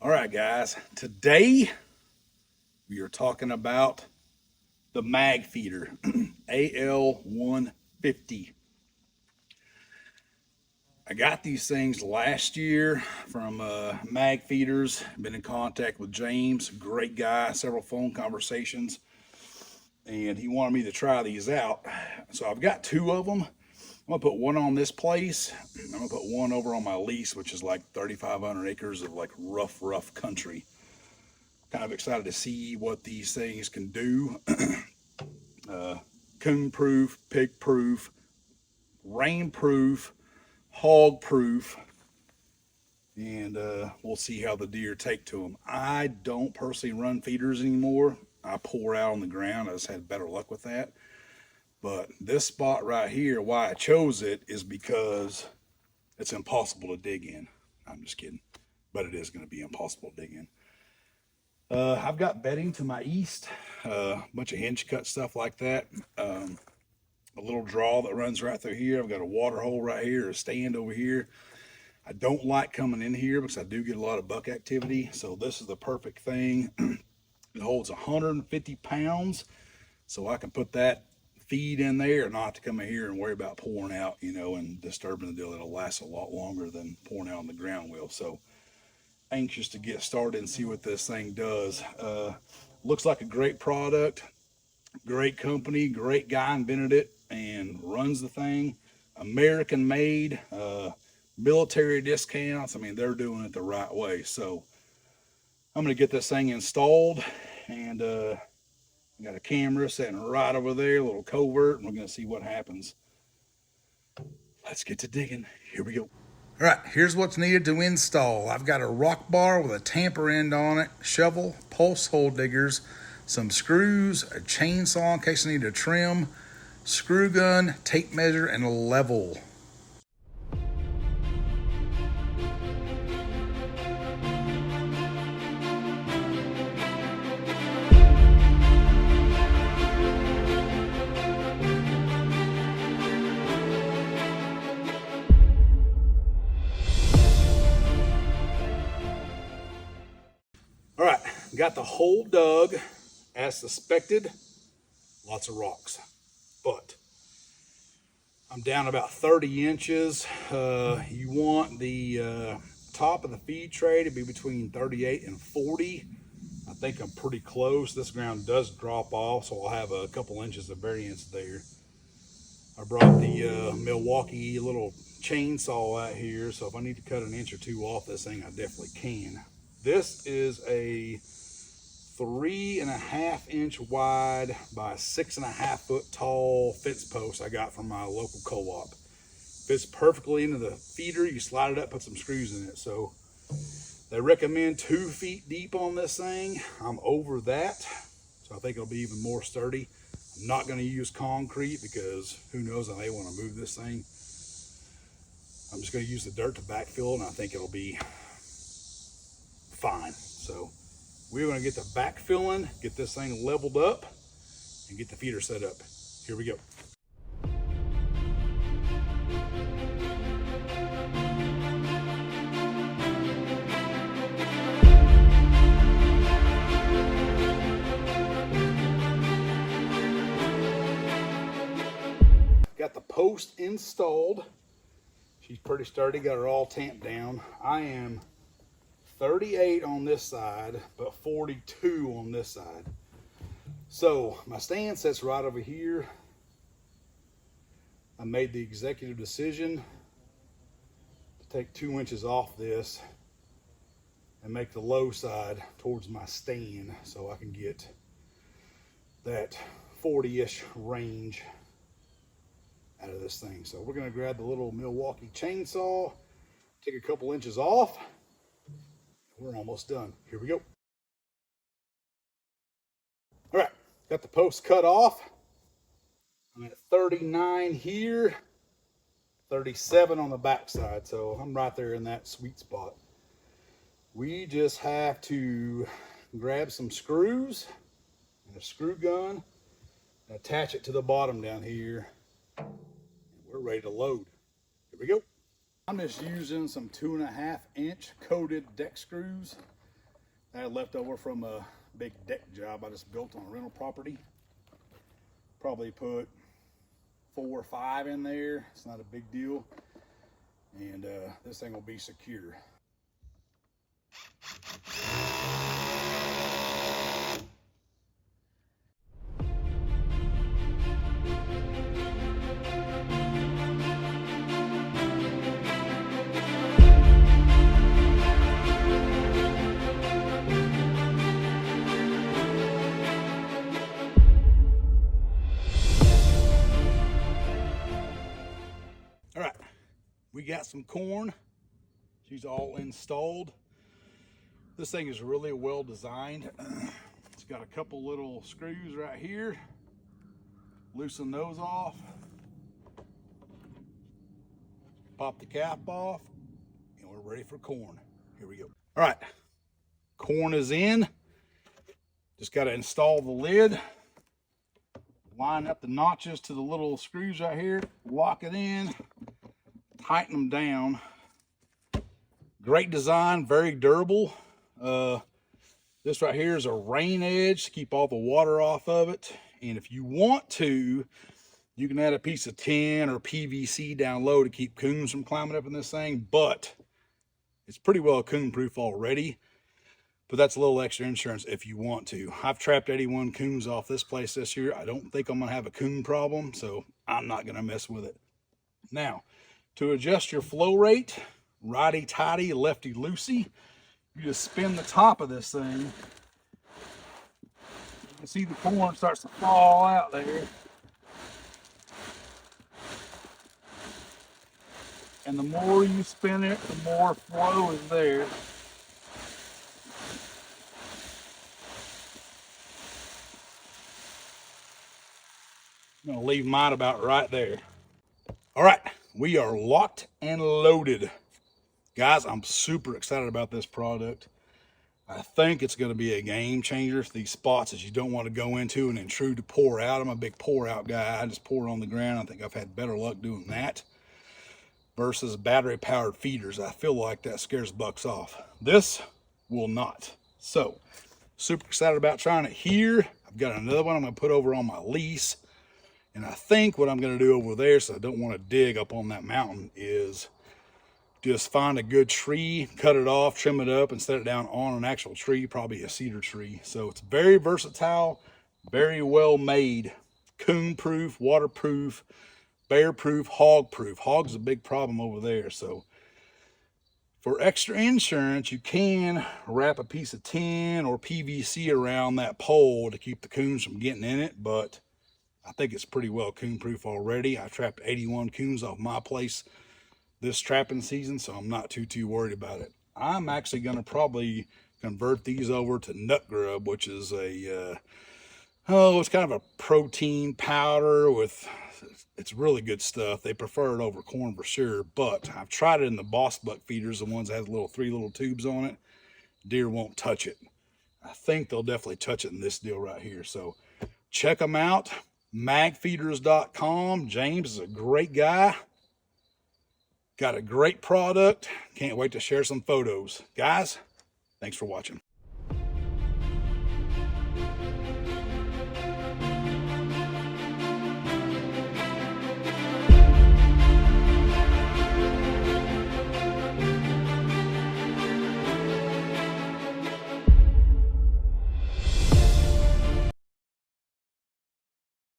All right, guys, today we are talking about the mag feeder AL150. I got these things last year from Mag Feeders. Been in contact with James, great guy, several phone conversations, and he wanted me to try these out. So I've got two of them. I'm gonna put one on this place. I'm gonna put one over on my lease, which is like 3,500 acres of like rough country. Kind of excited to see what these things can do. Coon proof, pig proof, rain proof, hog proof, and we'll see how the deer take to them. I don't personally run feeders anymore. I pour out on the ground. I just had better luck with that. But this spot right here, why I chose it is because it's impossible to dig in. I'm just kidding, but it is going to be impossible to dig in. I've got bedding to my east, a bunch of hinge cut stuff like that. A little draw that runs right through here. I've got a water hole right here, a stand over here. I don't like coming in here because I do get a lot of buck activity. So this is the perfect thing. It holds 150 pounds. So I can put that feed in there and not have to come in here and worry about pouring out, and disturbing the deal. It'll last a lot longer than pouring out on the ground will. So anxious to get started and see what this thing does. Looks like a great product, great company, great guy invented it and runs the thing. American made, military discounts. I mean, they're doing it the right way. So I'm going to get this thing installed, and got a camera sitting right over there, a little covert, and we're going to see what happens. Let's get to digging. Here we go. All right, here's what's needed to install. I've got a rock bar with a tamper end on it, shovel, pulse hole diggers, some screws, a chainsaw in case I need to trim, screw gun, tape measure, and a level. All right, got the hole dug as suspected. Lots of rocks, but I'm down about 30 inches. You want the top of the feed tray to be between 38 and 40. I think I'm pretty close. This ground does drop off, so I'll have a couple inches of variance there. I brought the Milwaukee little chainsaw out here, so if I need to cut an inch or two off this thing, I definitely can. This is a 3.5 inch wide by 6.5 foot tall fence post I got from my local co-op. Fits perfectly into the feeder. You slide it up, put some screws in it. So they recommend 2 feet deep on this thing. I'm over that, so I think it'll be even more sturdy. I'm not going to use concrete because who knows, I may want to move this thing. I'm just going to use the dirt to backfill, and I think it'll be fine. So we're going to get the backfilling, get this thing leveled up, and get the feeder set up. Here we go. Got the post installed. She's pretty sturdy, got her all tamped down. I am 38 on this side, but 42 on this side. So my stand sits right over here. I made the executive decision to take 2 inches off this and make the low side towards my stand so I can get that 40-ish range out of this thing. So we're gonna grab the little Milwaukee chainsaw, take a couple inches off. We're almost done. Here we go. All right, got the post cut off. I'm at 39 here, 37 on the back side, so I'm right there in that sweet spot. We just have to grab some screws and a screw gun and attach it to the bottom down here. And we're ready to load. Here we go. I'm just using some 2.5 inch coated deck screws. I had left over from a big deck job I just built on a rental property. Probably put 4 or 5 in there. It's not a big deal. And this thing will be secure. All right, we got some corn. She's all installed. This thing is really well designed. It's got a couple little screws right here. Loosen those off. Pop the cap off, and we're ready for corn. Here we go. All right, corn is in. Just got to install the lid. Line up the notches to the little screws right here. Lock it in. Tighten them down. Great design, very durable. This right here is a rain edge to keep all the water off of it. And if you want to, you can add a piece of tin or PVC down low to keep coons from climbing up in this thing, but it's pretty well coon proof already. But that's a little extra insurance if you want to. I've trapped 81 coons off this place this year. I don't think I'm gonna have a coon problem, so I'm not gonna mess with it. Now, to adjust your flow rate, righty-tighty, lefty-loosey, you just spin the top of this thing. You can see the corn starts to fall out there. And the more you spin it, the more flow is there. I'm gonna leave mine about right there. All right, we are locked and loaded. Guys, I'm super excited about this product. I think it's gonna be a game changer. These spots that you don't want to go into and intrude to pour out. I'm a big pour out guy. I just pour it on the ground. I think I've had better luck doing that versus battery powered feeders. I feel like that scares bucks off. This will not. So, super excited about trying it here. I've got another one I'm gonna put over on my lease. And I think what I'm gonna do over there, so I don't wanna dig up on that mountain, is just find a good tree, cut it off, trim it up, and set it down on an actual tree, probably a cedar tree. So it's very versatile, very well made, coon proof, waterproof, bear proof, hog proof. Hog's a big problem over there. So for extra insurance, you can wrap a piece of tin or PVC around that pole to keep the coons from getting in it, but I think it's pretty well coon proof already. I trapped 81 coons off my place this trapping season, so I'm not too worried about it. I'm actually gonna probably convert these over to Nut Grub, which is a, it's kind of a protein powder with, it's really good stuff. They prefer it over corn for sure, but I've tried it in the Boss Buck feeders, the ones that have three little tubes on it. Deer won't touch it. I think they'll definitely touch it in this deal right here. So check them out, magfeeders.com. James is a great guy. Got a great product. Can't wait to share some photos. Guys, thanks for watching.